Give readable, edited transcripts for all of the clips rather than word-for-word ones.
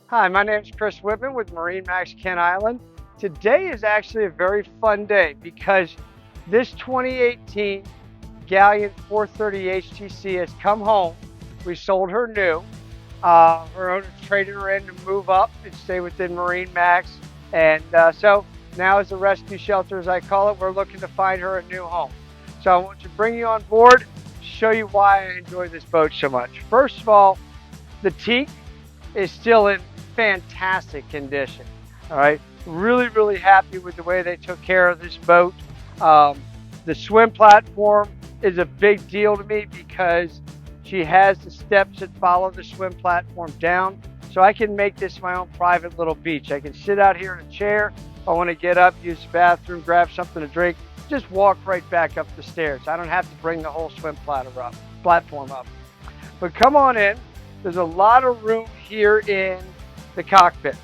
Hi, my name is Chris Whitman with MarineMax Kent Island. Today is actually a very fun day because this 2018 Galeon 430 HTC has come home. We sold her new. Her owner traded her in to move up and stay within MarineMax. And so now as a rescue shelter, as I call it, we're looking to find her a new home. So I want to bring you on board, show you why I enjoy this boat so much. First of all, the teak is still in fantastic condition. All right, really happy with the way they took care of this boat. The swim platform is a big deal to me because she has the steps that follow the swim platform down, so I can make this my own private little beach. I can sit out here in a chair. If I want to get up, use the bathroom, grab something to drink, just walk right back up the stairs. I don't have to bring the whole swim platform up. But come on in. There's a lot of room here in the cockpit.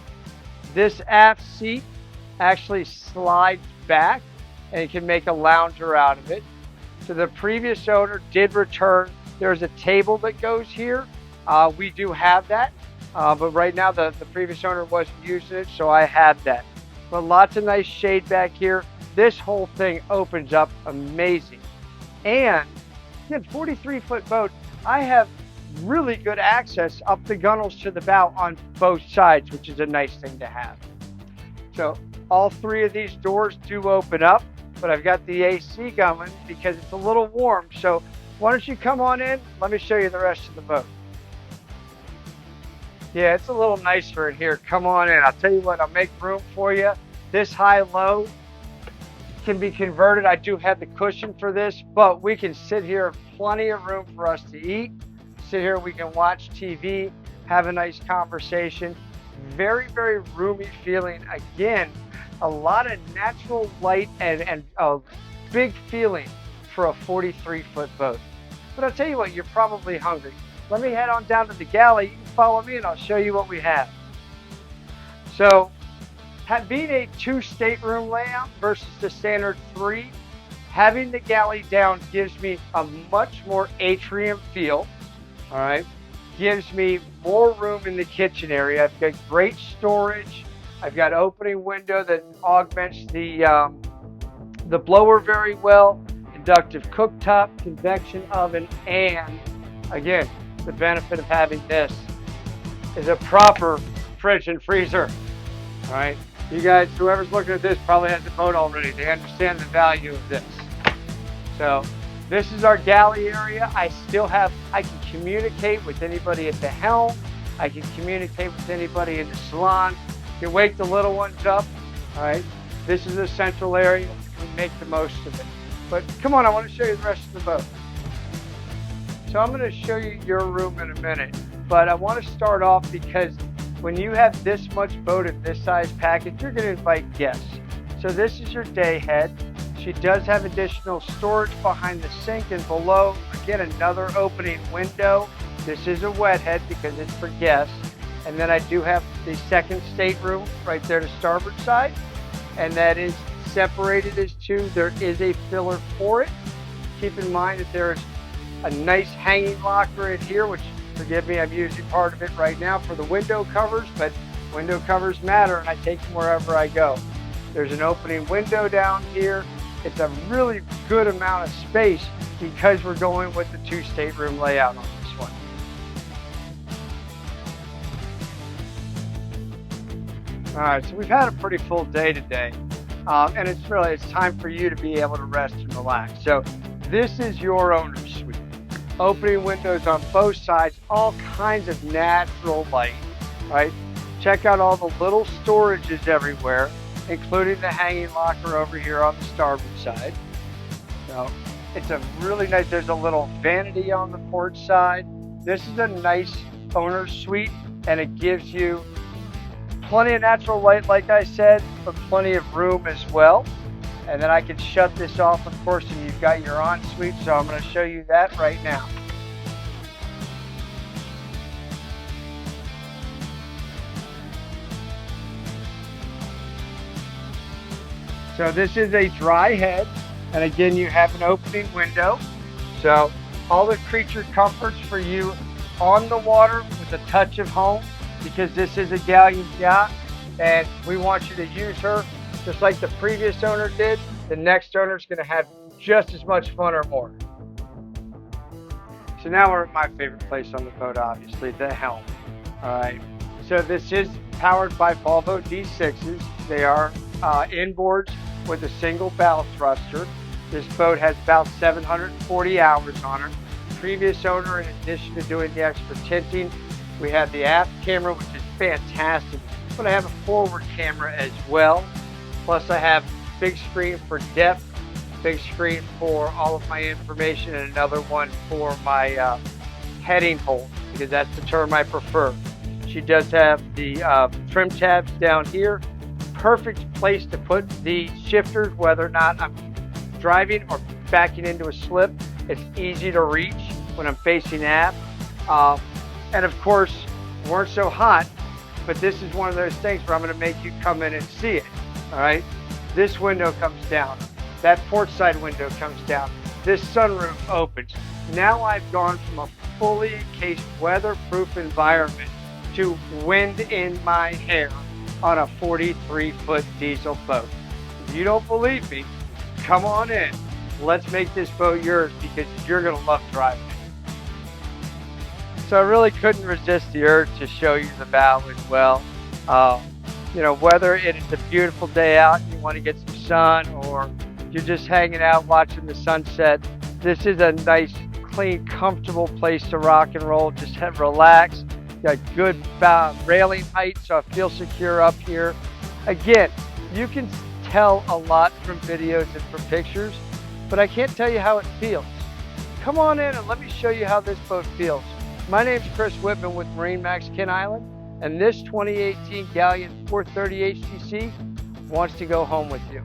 This aft seat actually slides back and you can make a lounger out of it. So the previous owner did return. There's a table that goes here. We do have that, but right now the previous owner wasn't using it, so I have that. But lots of nice shade back here. This whole thing opens up amazing. And again, 43-foot boat, I have really good access up the gunnels to the bow on both sides, which is a nice thing to have. So all three of these doors do open up, but I've got the AC going because it's a little warm. So why don't you come on in? Let me show you the rest of the boat. Yeah, it's a little nicer in here. Come on in. I'll tell you what, I'll make room for you. This high-low can be converted. I do have the cushion for this, but we can sit here, plenty of room for us to eat. Sit here, we can watch TV, have a nice conversation. Very roomy feeling. Again, a lot of natural light and a big feeling for a 43-foot boat. But I'll tell you what, you're probably hungry. Let me head on down to the galley. You can follow me and I'll show you what we have. So, being a 2-stateroom layout versus the standard 3, having the galley down gives me a much more atrium feel. All right, gives me more room in the kitchen area. I've got great storage. I've got opening window that augments the blower very well. Inductive cooktop, convection oven, and again, the benefit of having this is a proper fridge and freezer. All right, you guys, whoever's looking at this probably has a boat already. They understand the value of this. So this is our galley area. I can communicate with anybody at the Helm. I can communicate with anybody in the Salon. You can wake the little ones up. All right, this is a central area. We make the most of it. But come on, I want to show you the rest of the boat. So I'm going to show you your room in a minute, but I want to start off because when you have this much boat in this size package, you're going to invite guests. So this is your day head. She does have additional storage behind the sink and below. Again, another opening window. This is a wet head because it's for guests. And then I do have the second stateroom right there to starboard side. And that is separated as two. There is a filler for it. Keep in mind that there's a nice hanging locker in here, which, forgive me, I'm using part of it right now for the window covers, but window covers matter and I take them wherever I go. There's an opening window down here. It's a really good amount of space because we're going with the 2-stateroom layout on this one. All right, so we've had a pretty full day today, and it's time for you to be able to rest and relax. So this is your owner's suite. Opening windows on both sides, all kinds of natural light, right? Check out all the little storages everywhere, including the hanging locker over here on the starboard side. So it's a really nice, there's a little vanity on the port side. This is a nice owner's suite, and it gives you plenty of natural light, like I said, but plenty of room as well. And then I can shut this off, of course, and you've got your ensuite, so I'm going to show you that right now. So this is a dry head, and again, you have an opening window. So all the creature comforts for you on the water with a touch of home. because this is a Galeon yacht and we want you to use her just like the previous owner did. The next owner is going to have just as much fun or more. So now we're at my favorite place on the boat, obviously, the helm. All right. So this is powered by Volvo D6s. They are inboards with a single bow thruster. This boat has about 740 hours on her. Previous owner, in addition to doing the extra tinting, we have the aft camera, which is fantastic, but I have a forward camera as well. Plus I have big screen for depth, big screen for all of my information, and another one for my heading hole, because that's the term I prefer. She does have the trim tabs down here. Perfect place to put the shifters, whether or not I'm driving or backing into a slip. It's easy to reach when I'm facing aft. And of course, weren't so hot, but this is one of those things where I'm going to make you come in and see it. All right, this window comes down, that port side window comes down, this sunroof opens. Now I've gone from a fully encased weatherproof environment to wind in my hair on a 43-foot diesel boat. If you don't believe me, come on in. Let's make this boat yours, because you're going to love driving it. So I really couldn't resist the urge to show you the bow as well. You know, whether it is a beautiful day out and you want to get some sun, or you're just hanging out watching the sunset, this is a nice, clean, comfortable place to rock and roll. Just relax. Got good railing height, so I feel secure up here. Again, you can tell a lot from videos and from pictures, but I can't tell you how it feels. Come on in and let me show you how this boat feels. My name's Chris Whitman with MarineMax Kent Island, and this 2018 Galeon 430 HTC wants to go home with you.